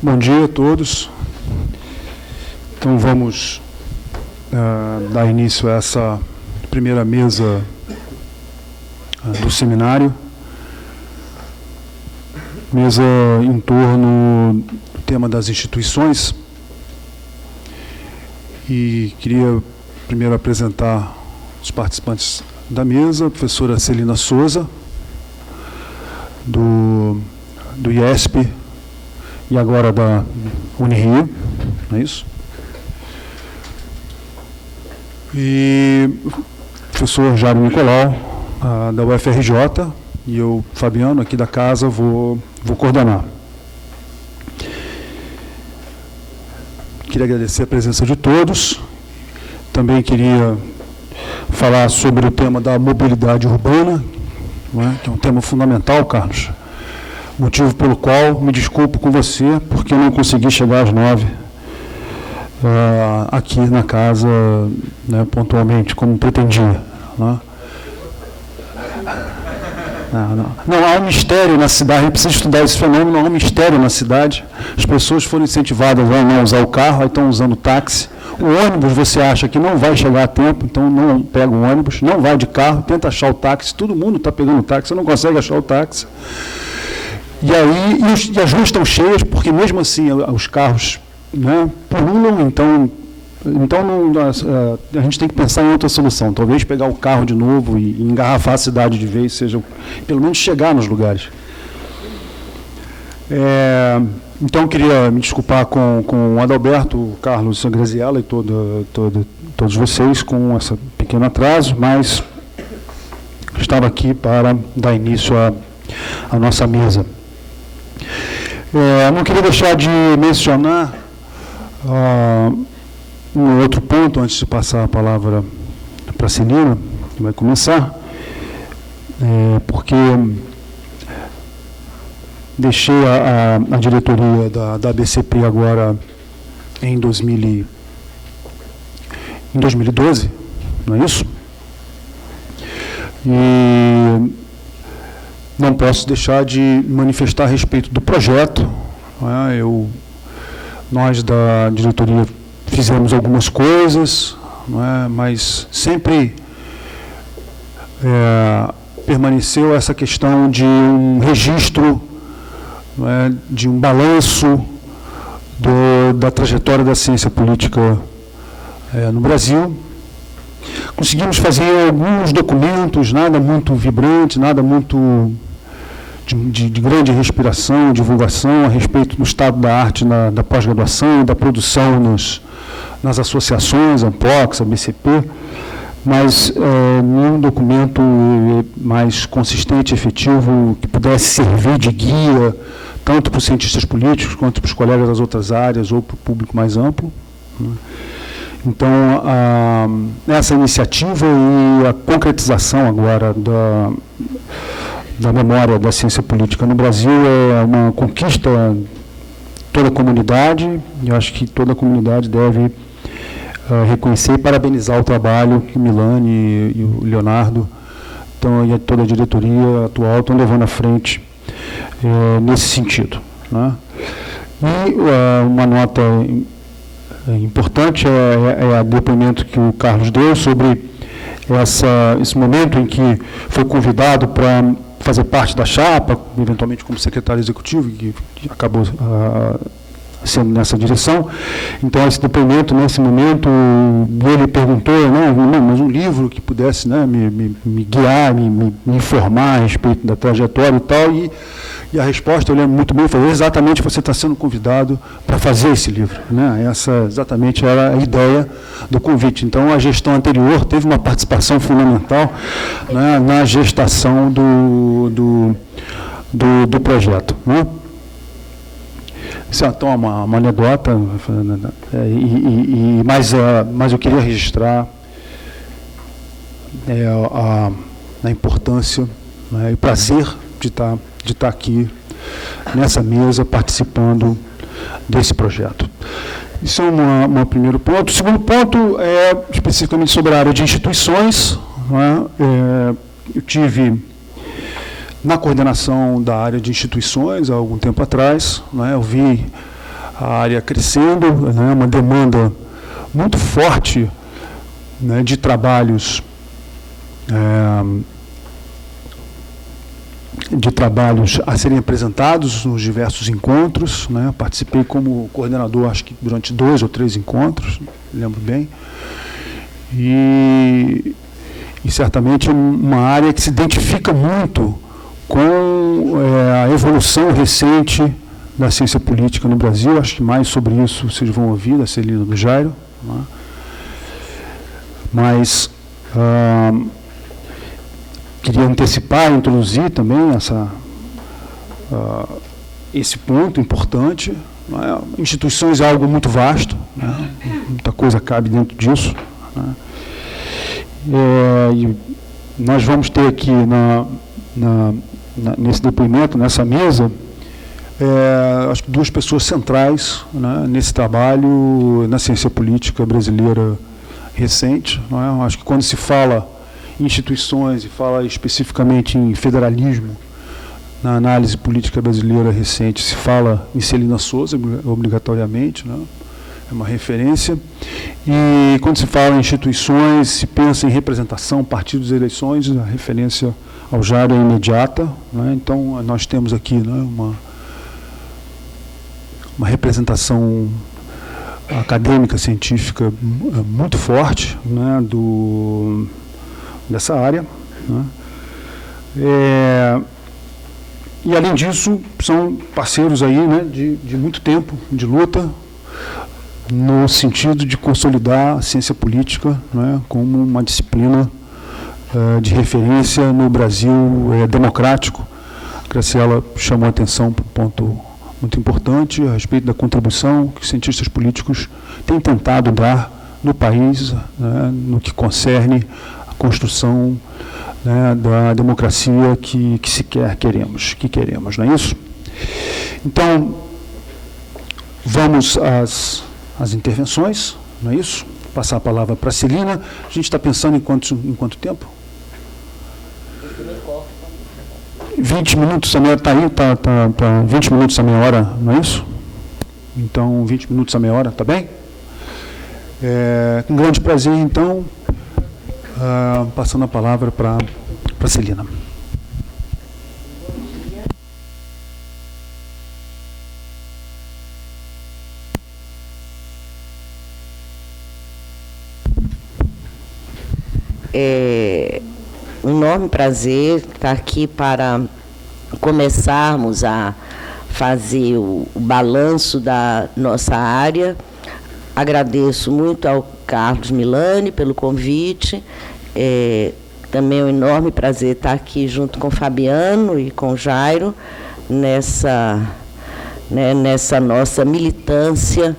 Bom dia a todos. Então vamos dar início a essa primeira mesa do seminário. Mesa em torno do tema das instituições. E queria primeiro apresentar os participantes da mesa, a professora Celina Souza, do IESP, e agora da Unirio, não é isso? E o professor Jairo Nicolau, da UFRJ, e eu, Fabiano, aqui da casa, vou coordenar. Queria agradecer a presença de todos. Também queria falar sobre o tema da mobilidade urbana, não é? Que é um tema fundamental, Carlos. Motivo pelo qual me desculpo com você, porque eu não consegui chegar às 9 aqui na casa, né, pontualmente, como pretendia. Né? Não, há um mistério na cidade, a gente precisa estudar esse fenômeno, há um mistério na cidade. As pessoas foram incentivadas a não usar o carro, aí estão usando o táxi. O ônibus você acha que não vai chegar a tempo, então não pega o ônibus, não vai de carro, tenta achar o táxi, todo mundo está pegando o táxi, você não consegue achar o táxi. E aí, e as ruas estão cheias, porque mesmo assim os carros, né, pululam, então a gente tem que pensar em outra solução. Talvez pegar o carro de novo e engarrafar a cidade de vez, seja, pelo menos chegar nos lugares. Então, queria me desculpar com o Adalberto, o Carlos, a Graziella e todos vocês com esse pequeno atraso, mas estava aqui para dar início à nossa mesa. Não queria deixar de mencionar um outro ponto, antes de passar a palavra para a Celina, que vai começar, porque deixei a diretoria da ABCP agora em 2012, não é isso? E não posso deixar de manifestar a respeito do projeto. Nós da diretoria fizemos algumas coisas, mas sempre permaneceu essa questão de um registro, de um balanço da trajetória da ciência política no Brasil. Conseguimos fazer alguns documentos, nada muito vibrante, nada muito de grande respiração, divulgação a respeito do estado da arte da pós-graduação e da produção nas associações, ANPOX, ABCP, mas nenhum documento mais consistente e efetivo que pudesse servir de guia, tanto para os cientistas políticos, quanto para os colegas das outras áreas, ou para o público mais amplo. Então, essa iniciativa e a concretização agora da memória da ciência política no Brasil é uma conquista toda a comunidade, e acho que toda a comunidade deve reconhecer e parabenizar o trabalho que o Milani e o Leonardo e toda a diretoria atual estão levando à frente nesse sentido. Né? E uma nota importante é o depoimento que o Carlos deu sobre esse momento em que foi convidado para fazer parte da chapa, eventualmente como secretário executivo, que acabou sendo nessa direção. Então, esse depoimento, nesse momento, ele perguntou, mas um livro que pudesse, né, me guiar, me informar a respeito da trajetória e tal, e a resposta, eu lembro muito bem, foi exatamente: você está sendo convidado para fazer esse livro. Né? Essa exatamente era a ideia do convite. Então, a gestão anterior teve uma participação fundamental, né, na gestação do projeto. Né? Isso é então uma anedota, mas eu queria registrar a importância, né, e o prazer de estar aqui nessa mesa participando desse projeto. Isso é um primeiro ponto. O segundo ponto é especificamente sobre a área de instituições. Né? Eu tive na coordenação da área de instituições há algum tempo atrás. Né? Eu vi a área crescendo, né, uma demanda muito forte, né, de trabalhos a serem apresentados nos diversos encontros, né? Participei como coordenador, acho que durante 2 ou 3 encontros, lembro bem, e certamente uma área que se identifica muito com a evolução recente da ciência política no Brasil. Acho que mais sobre isso vocês vão ouvir da Celina do Jairo, né? Mas queria antecipar, introduzir também esse ponto importante. Né? Instituições é algo muito vasto, né? Muita coisa cabe dentro disso, né? E nós vamos ter aqui nesse depoimento, nessa mesa, acho que 2 pessoas centrais, né, nesse trabalho na ciência política brasileira recente. Não é? Acho que quando se fala em instituições e fala especificamente em federalismo, na análise política brasileira recente, se fala em Celina Souza, obrigatoriamente, né? É uma referência. E quando se fala em instituições, se pensa em representação, partidos e eleições, a referência ao Jairo é imediata, né? Então, nós temos aqui, né, uma representação acadêmica, científica muito forte, né, dessa área, né? E, além disso, são parceiros aí, né, de muito tempo de luta, no sentido de consolidar a ciência política, né, como uma disciplina de referência no Brasil democrático. A Graciela chamou a atenção para um ponto muito importante a respeito da contribuição que os cientistas políticos têm tentado dar no país, né, no que concerne a construção, né, da democracia que queremos, não é isso? Então, vamos às intervenções, não é isso? Passar a palavra para a Celina. A gente está pensando em quanto tempo? 20 minutos, a meia está aí, tá 20 minutos a meia hora, não é isso? Então, 20 minutos a meia hora, tá bem? Com grande prazer, então, passando a palavra para a Celina. Um enorme prazer estar aqui para começarmos a fazer o balanço da nossa área. Agradeço muito ao Carlos Milani pelo convite. Também é um enorme prazer estar aqui junto com o Fabiano e com o Jairo nessa nossa militância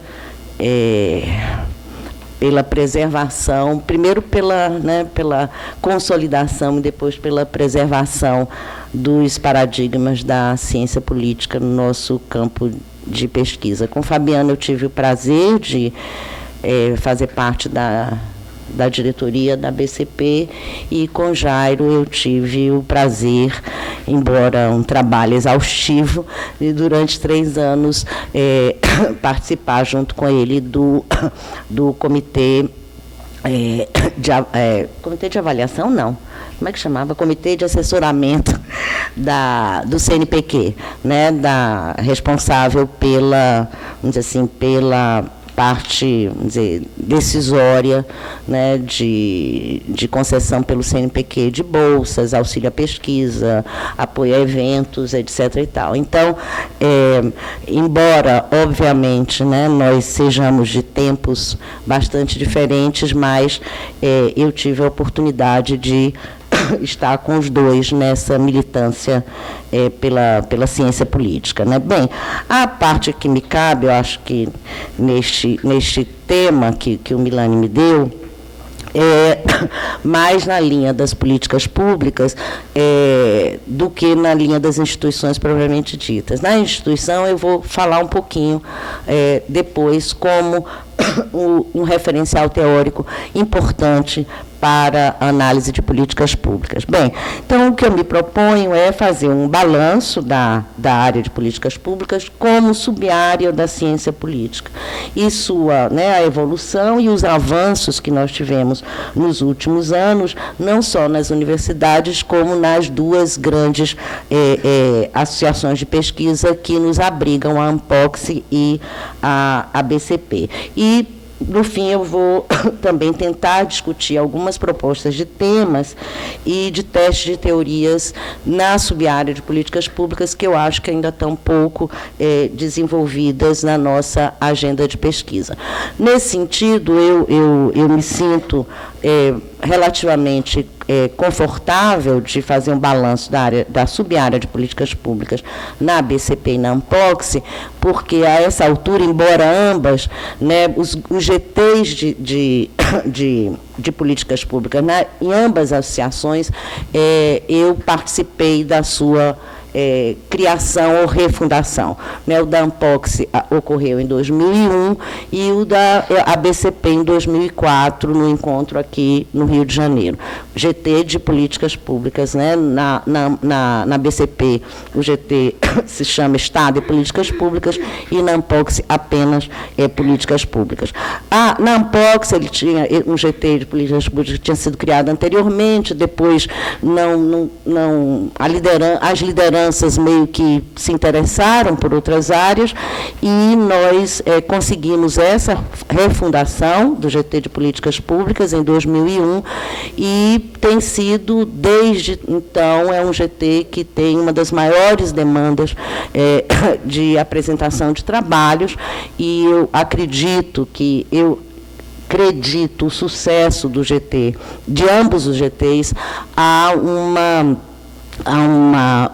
pela preservação, primeiro pela consolidação e depois pela preservação dos paradigmas da ciência política no nosso campo de pesquisa. Com o Fabiano eu tive o prazer de fazer parte da diretoria da BCP, e com Jairo eu tive o prazer, embora um trabalho exaustivo, de durante 3 anos participar junto com ele do comitê comitê de avaliação, não. Como é que chamava? Comitê de assessoramento do CNPq, né? Responsável pela, vamos dizer assim, pela parte, vamos dizer, decisória, né, de concessão pelo CNPq de bolsas, auxílio à pesquisa, apoio a eventos, etc. e tal. Então, embora, obviamente, né, nós sejamos de tempos bastante diferentes, mas eu tive a oportunidade de estar com os dois nessa militância pela ciência política, né? Bem, a parte que me cabe, eu acho que neste tema que o Milani me deu, mais na linha das políticas públicas do que na linha das instituições propriamente ditas. Na instituição, eu vou falar um pouquinho depois como um referencial teórico importante para análise de políticas públicas. Bem, então, o que eu me proponho é fazer um balanço da área de políticas públicas como subárea da ciência política, e sua, a evolução e os avanços que nós tivemos nos últimos anos, não só nas universidades, como nas duas grandes associações de pesquisa que nos abrigam, a ANPOCSE e a BCP. E, no fim, eu vou também tentar discutir algumas propostas de temas e de testes de teorias na subárea de políticas públicas que eu acho que ainda estão pouco desenvolvidas na nossa agenda de pesquisa. Nesse sentido, eu me sinto relativamente confortável de fazer um balanço da subárea de políticas públicas na BCP e na ANPOCSE, porque, a essa altura, embora ambas, os GTs de políticas públicas, em ambas as associações, eu participei da sua criação ou refundação. O da ANPOCSE ocorreu em 2001 e o da ABCP em 2004, no encontro aqui no Rio de Janeiro. GT de políticas públicas, na BCP o GT se chama Estado e Políticas Públicas, e na ANPOCSE apenas políticas públicas. Na ANPOCSE ele tinha um GT de políticas públicas que tinha sido criado anteriormente, depois as lideranças meio que se interessaram por outras áreas, e nós conseguimos essa refundação do GT de Políticas Públicas em 2001, e tem sido, desde então, um GT que tem uma das maiores demandas de apresentação de trabalhos, e eu acredito o sucesso do GT, de ambos os GTs, a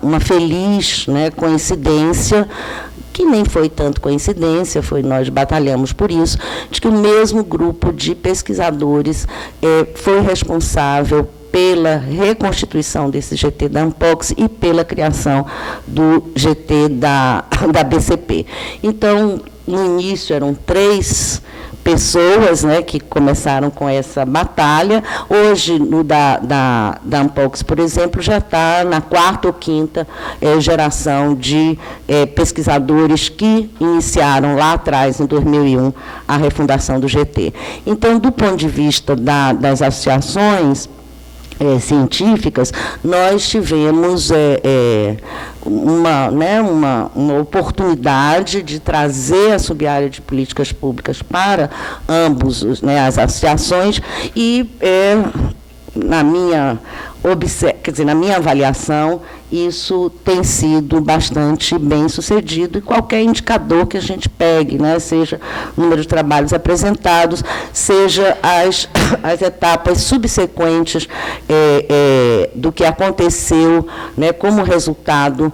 uma feliz coincidência, que nem foi tanto coincidência, nós batalhamos por isso, de que o mesmo grupo de pesquisadores foi responsável pela reconstituição desse GT da ANPOCSE e pela criação do GT da BCP. Então, no início, eram 3 pessoas que começaram com essa batalha. Hoje, no da ANPOCSE, por exemplo, já está na 4ª ou 5ª geração de pesquisadores que iniciaram lá atrás, em 2001, a refundação do GT. Então, do ponto de vista das associações científicas, nós tivemos uma oportunidade de trazer a subárea de políticas públicas para ambos as associações, e na minha avaliação, isso tem sido bastante bem sucedido, e qualquer indicador que a gente pegue, seja o número de trabalhos apresentados, seja as etapas subsequentes do que aconteceu como resultado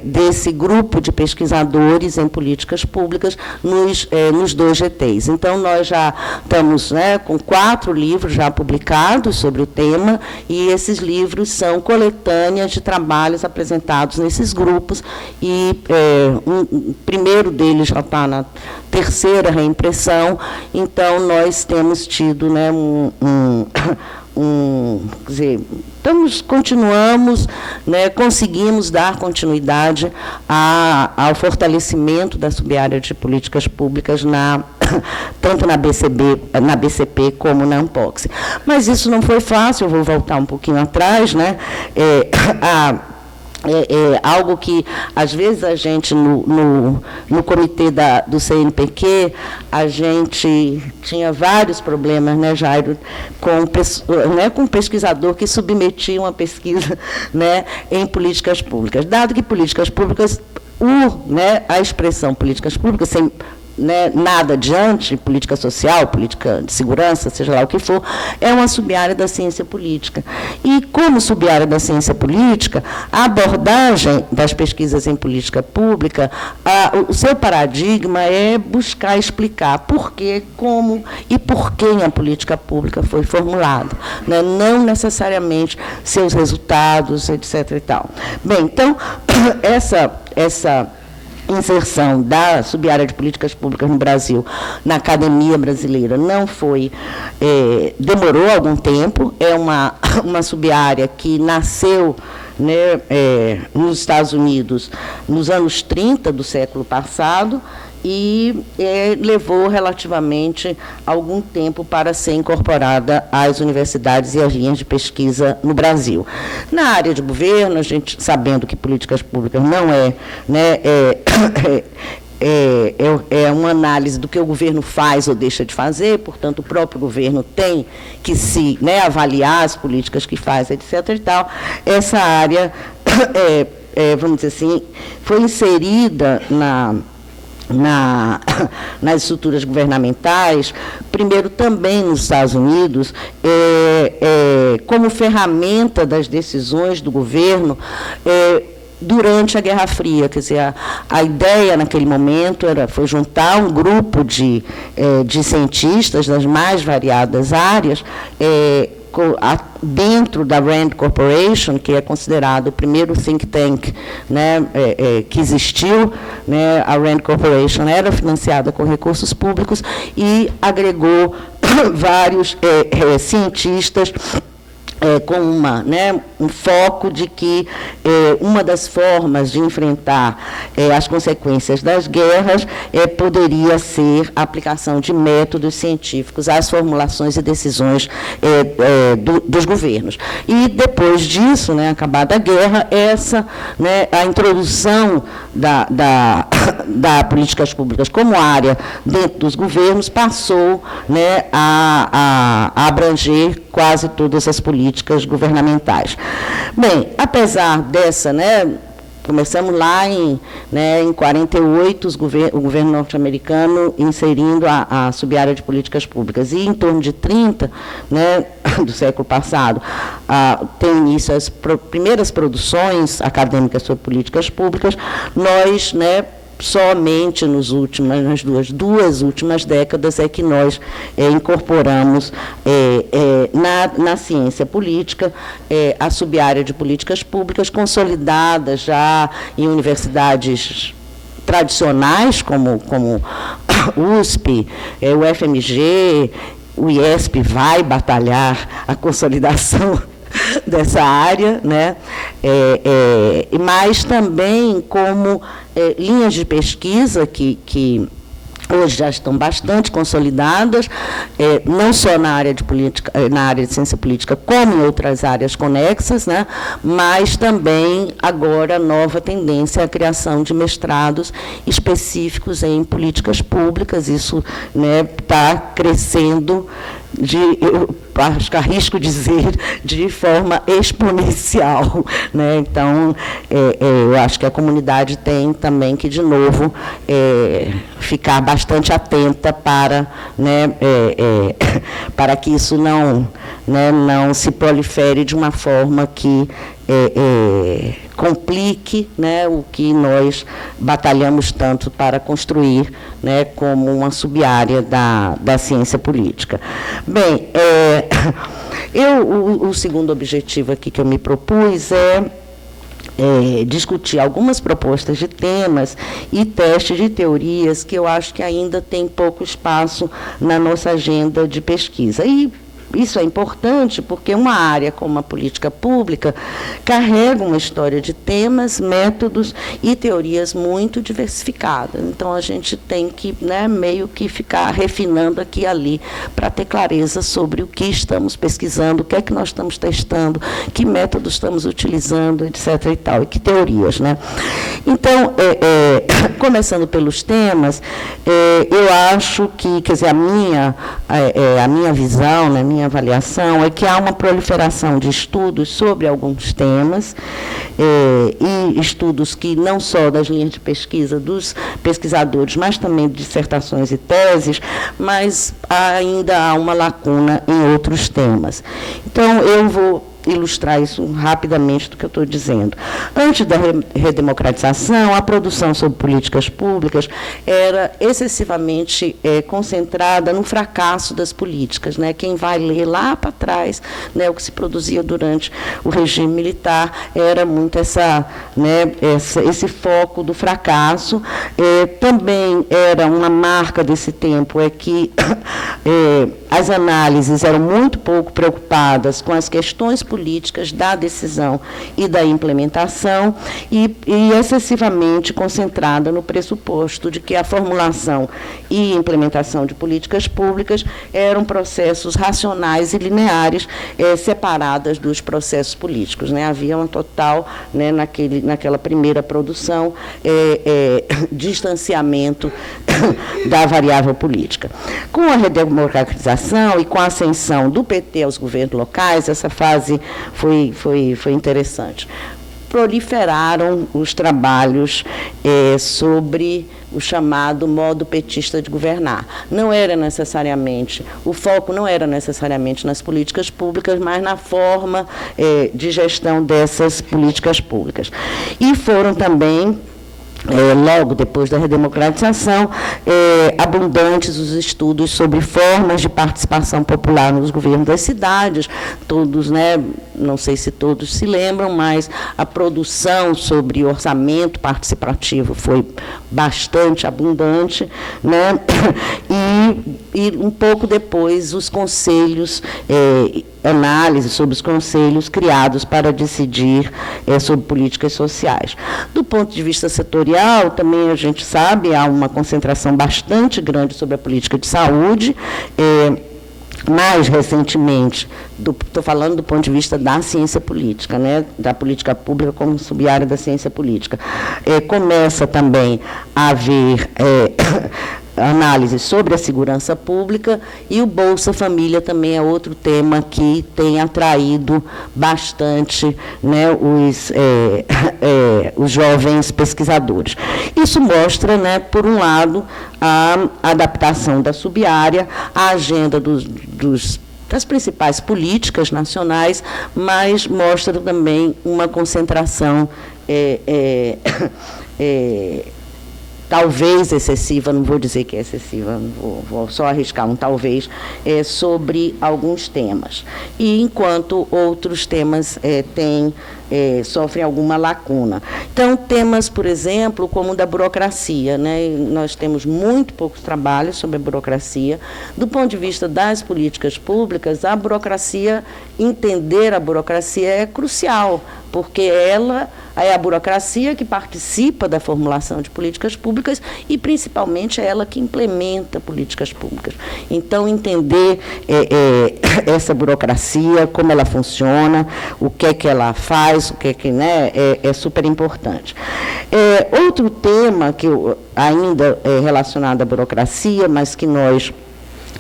desse grupo de pesquisadores em políticas públicas nos 2 GTs. Então, nós já estamos com 4 livros já publicados sobre o tema, e esses livros são coletâneas de trabalhos apresentados nesses grupos, e o primeiro deles já está na 3ª reimpressão. Então, nós temos tido continuamos, conseguimos dar continuidade ao fortalecimento da subárea de políticas públicas tanto na BCP como na ANPOCSE. Mas isso não foi fácil, eu vou voltar um pouquinho atrás, algo que, às vezes, a gente, no comitê do CNPq, a gente tinha vários problemas, Jairo, com um pesquisador que submetia uma pesquisa em políticas públicas. Dado que políticas públicas, a expressão políticas públicas, sem nada adiante, política social, política de segurança, seja lá o que for, é uma subárea da ciência política. E, como subárea da ciência política, a abordagem das pesquisas em política pública, o seu paradigma é buscar explicar por que, como e por quem a política pública foi formulada, não necessariamente seus resultados, etc. e tal. Bem, então, essa inserção da subárea de políticas públicas no Brasil, na academia brasileira, não foi, demorou algum tempo, é uma subárea que nasceu, né, nos Estados Unidos nos anos 30 do século passado, e levou relativamente algum tempo para ser incorporada às universidades e às linhas de pesquisa no Brasil. Na área de governo, a gente, sabendo que políticas públicas não é uma análise do que o governo faz ou deixa de fazer, portanto, o próprio governo tem que se, né, avaliar as políticas que faz, etc. e tal. Essa área, vamos dizer assim, foi inserida nas estruturas governamentais, primeiro também nos Estados Unidos, como ferramenta das decisões do governo, durante a Guerra Fria. Quer dizer, a ideia naquele momento foi juntar um grupo de cientistas das mais variadas áreas, dentro da Rand Corporation, que é considerado o primeiro think tank, né, que existiu, né, a Rand Corporation era financiada com recursos públicos e agregou vários cientistas com um foco de que uma das formas de enfrentar as consequências das guerras poderia ser a aplicação de métodos científicos às formulações e decisões dos governos. E, depois disso, né, acabada a guerra, a introdução da políticas públicas como área dentro dos governos passou, né, a abranger quase todas as políticas governamentais. Bem, apesar dessa, né, começamos lá em 48, o governo norte-americano inserindo a subárea de políticas públicas, e em torno de 30, né, do século passado, tem início as primeiras produções acadêmicas sobre políticas públicas. Nós, né, somente nas duas últimas décadas é que nós incorporamos na ciência política a subárea de políticas públicas, consolidada já em universidades tradicionais, como USP, o FMG, o IESP vai batalhar a consolidação dessa área, né? Mas também como linhas de pesquisa que hoje já estão bastante consolidadas, não só na área de política, na área de ciência política, como em outras áreas conexas, né, mas também agora nova tendência à criação de mestrados específicos em políticas públicas. Isso está crescendo, eu acho que arrisco dizer, de forma exponencial, né? Então, eu acho que a comunidade tem também que, de novo, ficar bastante atenta para, para que isso não se prolifere de uma forma que complique, né, o que nós batalhamos tanto para construir, né, como uma subárea da ciência política. Bem, o segundo objetivo aqui que eu me propus discutir algumas propostas de temas e testes de teorias que eu acho que ainda tem pouco espaço na nossa agenda de pesquisa. E isso é importante porque uma área como a política pública carrega uma história de temas, métodos e teorias muito diversificadas. Então, a gente tem que, meio que ficar refinando aqui e ali para ter clareza sobre o que estamos pesquisando, o que é que nós estamos testando, que métodos estamos utilizando, etc. e tal, e que teorias, né? Então, começando pelos temas, eu acho que, quer dizer, a minha visão, né, minha avaliação é que há uma proliferação de estudos sobre alguns temas, e estudos que não só das linhas de pesquisa dos pesquisadores, mas também de dissertações e teses, mas ainda há uma lacuna em outros temas. Então, eu vou ilustrar isso rapidamente do que eu estou dizendo. Antes da redemocratização, a produção sobre políticas públicas era excessivamente concentrada no fracasso das políticas, né? Quem vai ler lá para trás, né, o que se produzia durante o regime militar era muito essa né, esse foco do fracasso. Também era uma marca desse tempo, que as análises eram muito pouco preocupadas com as questões políticas da decisão e da implementação e excessivamente concentrada no pressuposto de que a formulação e implementação de políticas públicas eram processos racionais e lineares, separadas dos processos políticos, né? Havia um total, né, naquela primeira produção, distanciamento da variável política. Com a redemocratização e com a ascensão do PT aos governos locais, essa fase foi interessante. Proliferaram os trabalhos sobre o chamado modo petista de governar. O foco não era necessariamente nas políticas públicas, mas na forma de gestão dessas políticas públicas. E foram também, logo depois da redemocratização, abundantes os estudos sobre formas de participação popular nos governos das cidades. Todos, né, não sei se todos se lembram, mas a produção sobre orçamento participativo foi bastante abundante, né? E um pouco depois os conselhos, análise sobre os conselhos criados para decidir sobre políticas sociais. Do ponto de vista setorial, também a gente sabe, há uma concentração bastante grande sobre a política de saúde. Mais recentemente, estou falando do ponto de vista da ciência política, né, da política pública como sub-área da ciência política, começa também a haver análise sobre a segurança pública, e o Bolsa Família também é outro tema que tem atraído bastante, né, os jovens pesquisadores. Isso mostra, né, por um lado, a adaptação da sub-área à agenda das principais políticas nacionais, mas mostra também uma concentração talvez excessiva, não vou dizer que é excessiva, vou só arriscar um talvez, sobre alguns temas. E enquanto outros temas sofrem alguma lacuna. Então, temas, por exemplo, como o da burocracia, né? Nós temos muito poucos trabalhos sobre a burocracia. Do ponto de vista das políticas públicas, a burocracia, entender a burocracia é crucial, porque ela é a burocracia que participa da formulação de políticas públicas e, principalmente, é ela que implementa políticas públicas. Então, entender essa burocracia, como ela funciona, o que é que ela faz, o que é que, né, é super importante. Outro tema que ainda é relacionado à burocracia, mas que nós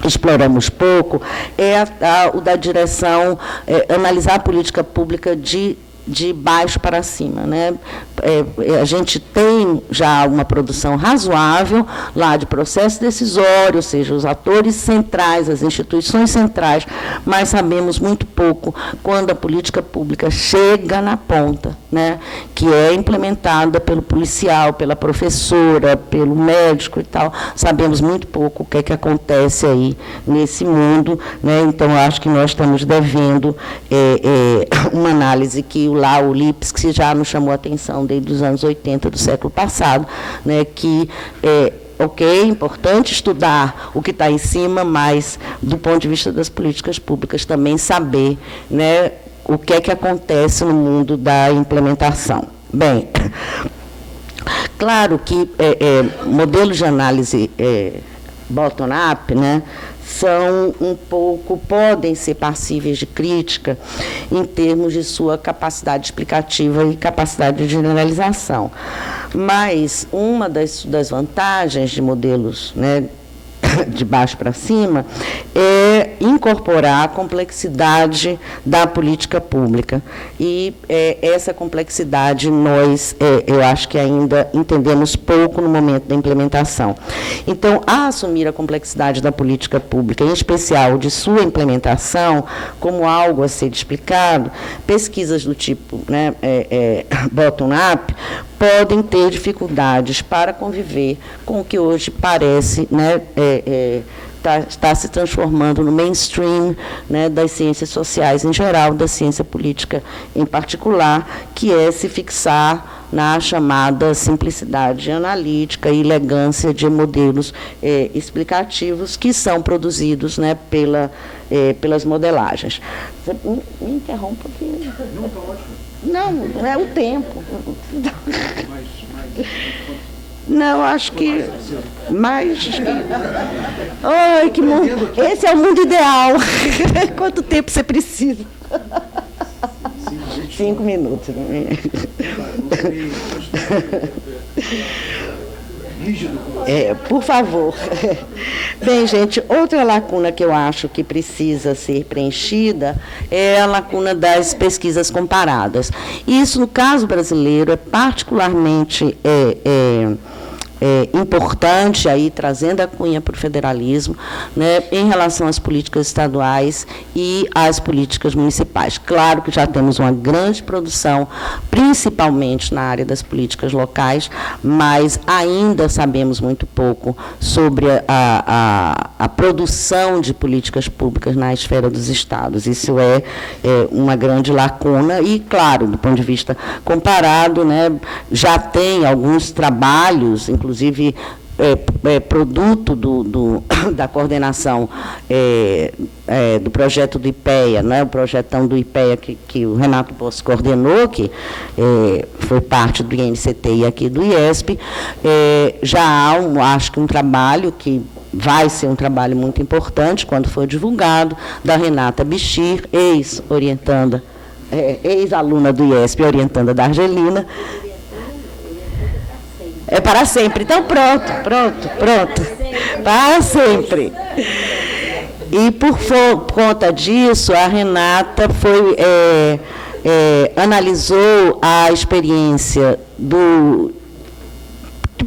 exploramos pouco, é o da direção, analisar a política pública de baixo para cima, né? A gente tem já uma produção razoável lá de processo decisório, ou seja, os atores centrais, as instituições centrais, mas sabemos muito pouco quando a política pública chega na ponta, né? Que é implementada pelo policial, pela professora, pelo médico e tal. Sabemos muito pouco o que é que acontece aí nesse mundo, né? Então, acho que nós estamos devendo uma análise que lá o Lipski já nos chamou a atenção desde os anos 80 do século passado, né, que é importante estudar o que está em cima, mas, do ponto de vista das políticas públicas, também saber, né, o que é que acontece no mundo da implementação. Bem, claro que modelos de análise bottom-up, né, podem ser passíveis de crítica em termos de sua capacidade explicativa e capacidade de generalização. Mas uma das vantagens de modelos, né, de baixo para cima, é incorporar a complexidade da política pública. E essa complexidade nós, eu acho que ainda entendemos pouco no momento da implementação. Então, a assumir a complexidade da política pública, em especial de sua implementação, como algo a ser explicado, pesquisas do tipo, né, bottom-up, podem ter dificuldades para conviver com o que hoje parece, né, está se transformando no mainstream, né, das ciências sociais em geral, da ciência política em particular, que é se fixar na chamada simplicidade analítica e elegância de modelos explicativos que são produzidos, né, pelas modelagens. Você me interrompe porque... Não, está ótimo. Não, é o tempo. Não, acho que mais. Ai, que mundo. Esse é o mundo ideal. Quanto tempo você precisa? 5 minutos. Por favor. Bem, gente, outra lacuna que eu acho que precisa ser preenchida é a lacuna das pesquisas comparadas. Isso, no caso brasileiro, é particularmente importante, aí, trazendo a cunha para o federalismo, né, em relação às políticas estaduais e às políticas municipais. Claro que já temos uma grande produção, principalmente na área das políticas locais, mas ainda sabemos muito pouco sobre a produção de políticas públicas na esfera dos estados. Isso é uma grande lacuna e, claro, do ponto de vista comparado, né, já tem alguns trabalhos, inclusive produto da coordenação do projeto do IPEA, né, o projetão do IPEA que o Renato Bosco coordenou, que foi parte do INCT e aqui do IESP, já há, acho que um trabalho que vai ser um trabalho muito importante, quando for divulgado, da Renata Bichir, ex-aluna do IESP, orientanda da Argelina. É para sempre. Então, pronto. Para sempre. E, por conta disso, a Renata analisou a experiência do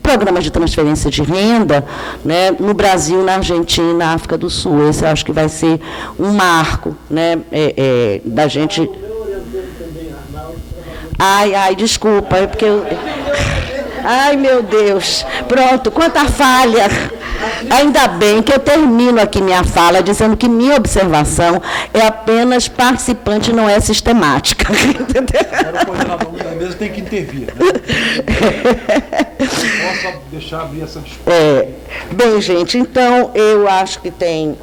programa de transferência de renda, né, no Brasil, na Argentina e na África do Sul. Esse eu acho que vai ser um marco, né, da gente... Ai, desculpa, é porque eu... Ai, meu Deus, pronto, quanta falha. Ainda bem que eu termino aqui minha fala dizendo que minha observação é apenas participante, não é sistemática. Agora o coordenador da mesa tem que intervir, né? Posso deixar abrir essa discussão. Bem, gente, então eu acho que tem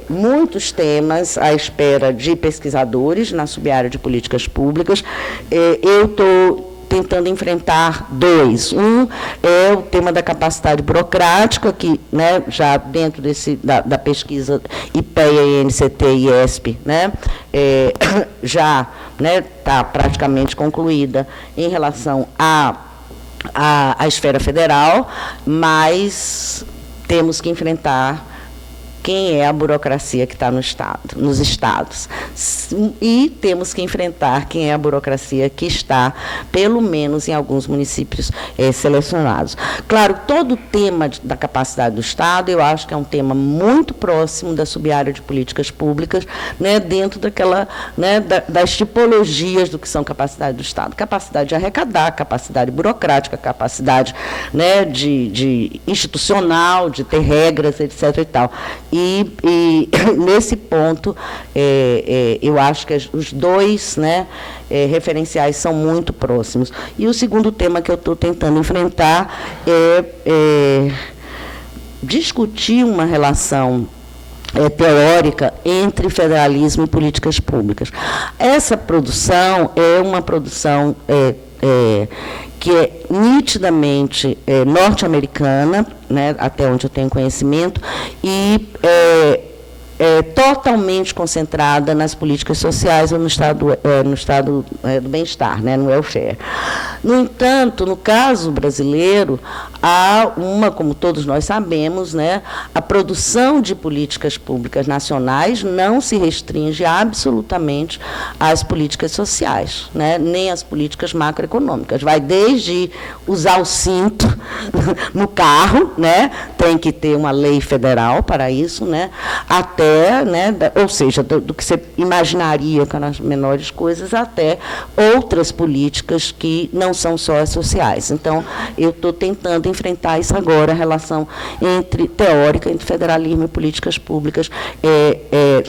muitos temas à espera de pesquisadores na subárea de políticas públicas. Eu estou tentando enfrentar dois. Um é o tema da capacidade burocrática, que, né, já dentro da pesquisa IPEA, INCT e IESP, né, já está praticamente concluída em relação à esfera federal, mas temos que enfrentar quem é a burocracia que está nos estados. E temos que enfrentar quem é a burocracia que está, pelo menos, em alguns municípios selecionados. Claro, todo o tema da capacidade do Estado, eu acho que é um tema muito próximo da subárea de políticas públicas, né, dentro daquela, né, das tipologias do que são capacidade do Estado. Capacidade de arrecadar, capacidade burocrática, capacidade, né, de institucional, de ter regras, etc. e tal. E nesse ponto, eu acho que os dois, né, referenciais são muito próximos. E o segundo tema que eu estou tentando enfrentar é discutir uma relação teórica entre federalismo e políticas públicas. Essa produção é uma produção que é nitidamente norte-americana, né, até onde eu tenho conhecimento, e totalmente concentrada nas políticas sociais ou no estado do bem-estar, né, no welfare. No entanto, no caso brasileiro, há como todos nós sabemos, né, a produção de políticas públicas nacionais não se restringe absolutamente às políticas sociais, né, nem às políticas macroeconômicas. Vai desde usar o cinto no carro, né, tem que ter uma lei federal para isso, né, até, né, ou seja, do que você imaginaria com as menores coisas, até outras políticas que não são só as sociais. Então, eu estou tentando enfrentar isso agora, a relação teórica entre federalismo e políticas públicas,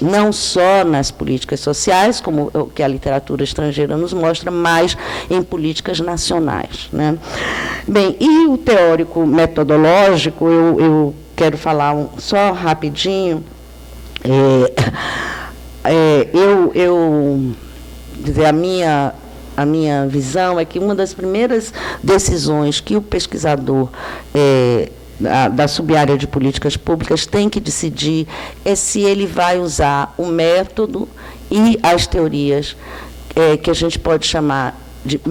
não só nas políticas sociais, como o que a literatura estrangeira nos mostra, mas em políticas nacionais, né? Bem, e o teórico metodológico, eu quero falar só rapidinho. Dizer, a minha visão é que uma das primeiras decisões que o pesquisador da subárea de políticas públicas tem que decidir é se ele vai usar o método e as teorias que a gente pode chamar de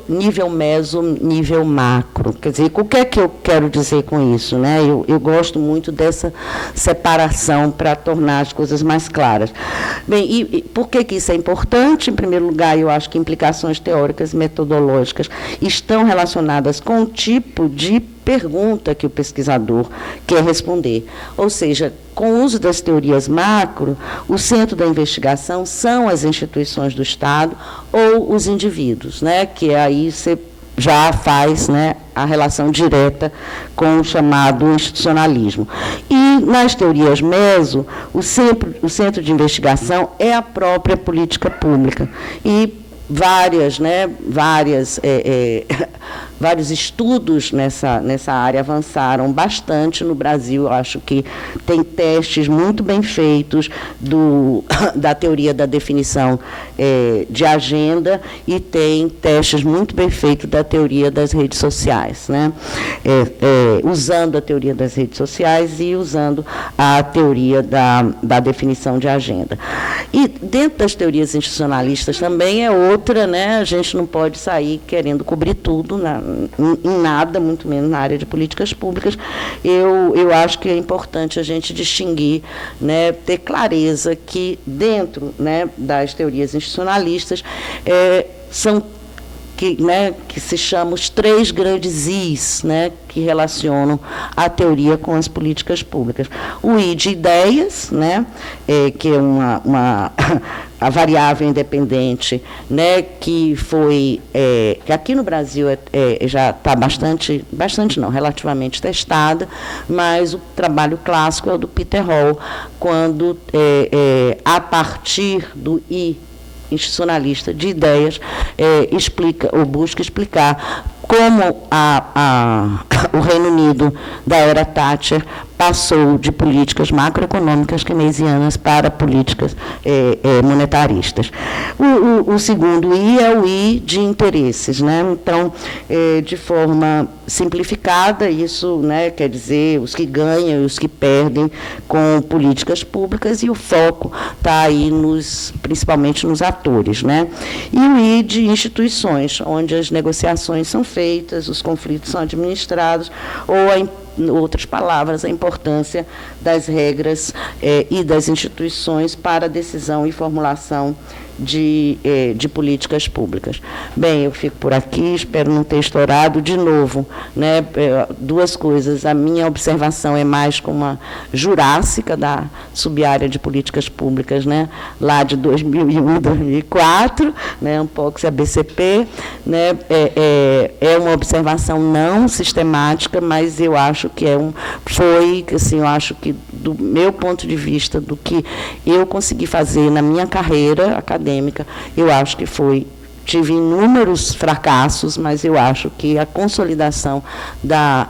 nível meso, nível macro. Quer dizer, o que é que eu quero dizer com isso, né? Eu gosto muito dessa separação para tornar as coisas mais claras. Bem, e por que isso é importante? Em primeiro lugar, eu acho que implicações teóricas e metodológicas estão relacionadas com o tipo de pergunta que o pesquisador quer responder. Ou seja, com o uso das teorias macro, o centro da investigação são as instituições do Estado ou os indivíduos, né? Que aí você já faz, né, a relação direta com o chamado institucionalismo. E, nas teorias meso, o centro de investigação é a própria política pública. E vários estudos nessa área avançaram bastante no Brasil. Eu acho que tem testes muito bem feitos da teoria da definição de agenda e tem testes muito bem feitos da teoria das redes sociais, né? Usando a teoria das redes sociais e usando a teoria da definição de agenda. E dentro das teorias institucionalistas também outra, né? A gente não pode sair querendo cobrir tudo em nada, muito menos na área de políticas públicas. Eu acho que é importante a gente distinguir, né, ter clareza que dentro, né, das teorias institucionalistas são que se chamam os 3 grandes Is, né, que relacionam a teoria com as políticas públicas. O I de ideias, né, que é a variável independente, né, que aqui no Brasil já está relativamente testada, mas o trabalho clássico é o do Peter Hall, quando, a partir do I institucionalista de ideias, explica ou busca explicar como o Reino Unido da era Thatcher passou de políticas macroeconômicas keynesianas para políticas monetaristas. O segundo I é o I de interesses, né? Então, de forma simplificada, isso, né, quer dizer os que ganham e os que perdem com políticas públicas, e o foco está aí principalmente nos atores, né? E o I de instituições, onde as negociações são feitas, os conflitos são administrados, ou, em outras palavras, a importância das regras e das instituições para a decisão e formulação de políticas públicas. Bem, eu fico por aqui, espero não ter estourado de novo, né? 2 coisas. A minha observação é mais como uma jurássica da subárea de políticas públicas, né? Lá de 2001, 2004, né? Unpox e ABCP, né? É uma observação não sistemática, mas eu acho que eu acho que, do meu ponto de vista, do que eu consegui fazer na minha carreira acadêmica, eu acho que tive inúmeros fracassos, mas eu acho que a consolidação da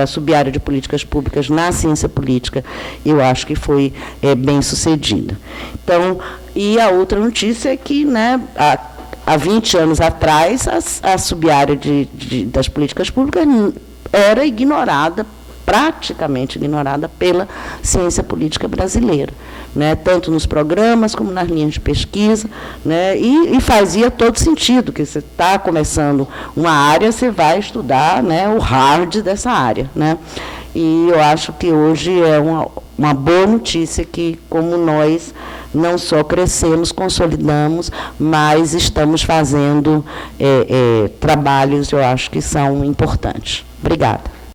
subárea de políticas públicas na ciência política, eu acho que foi bem sucedida. Então, e a outra notícia é que, né, há 20 anos atrás, a subárea das políticas públicas era ignorada, praticamente ignorada pela ciência política brasileira, né, tanto nos programas como nas linhas de pesquisa, né, e fazia todo sentido, que você está começando uma área, você vai estudar, né, o hard dessa área, né, e eu acho que hoje é uma boa notícia que, como nós não só crescemos, consolidamos, mas estamos fazendo trabalhos, eu acho que são importantes. Obrigada.